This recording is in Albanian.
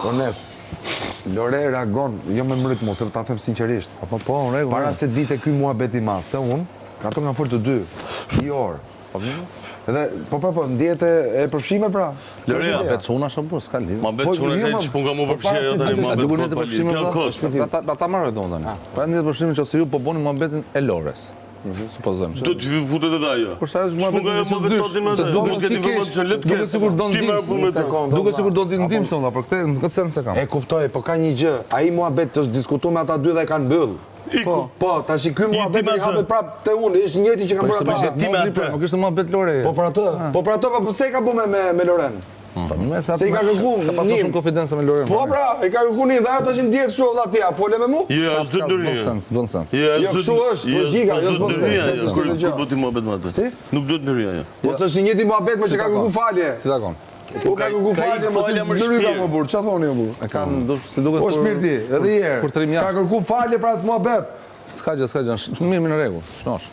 Onest. Lore reagon, jo me mrit mos, ta them sinqerisht. Po, në rregull. Para se të vite ky muhabet I madh, të unë, ato nga fol të dy, 1 orë. Edhe, po, ndjehet e përfshime pra. Lorea, bet çuna shumë, s'ka lidhje. Ma bet çuna që pun ka më përfshirë ajo tani, ma bet përfshime. Ata marrë don tani. Pra ndjehet përfshime që ju po boni muhabetin e Lores. Supozojmë. Do të futet edhe ajo. Për sa është muhabeti duke sikur do të ndim sonda, për këtë në këtë sens e kam. E kuptoj, po ka një gjë, ai muhabet është diskutuar me ata dy dhe kanë mbyll. Po, tash ky muhabet I hapet prapë te unë, është I njëjti që kanë bërë ata. Nuk është muhabet Lore. Po për atë, po pse ka bëu me Loren? Se I ka kërkuar ka pasur shumë konfidencë me Loren. Po pra, I ka kërkuar dhe ajo tash ndjehet kështu valla aty, fole me mua? Jo, s'do të rri. Bën sens. Jo, kështu është, logjika, jo bën sens. Kur bëti muhabet me atë. Nuk do të ndryj ajo. Po s'është I njëjti muhabet me që ka kërkuar falje. Si takon? Po ka kërkuar falje, mos I ndryga më burr. Çfarë thoni ju burr? E kanë si duket. Po shpirti, edhe një herë. Ka kërkuar falje për atë muhabet. S'ka gjë, mirë në rregull, shnosh.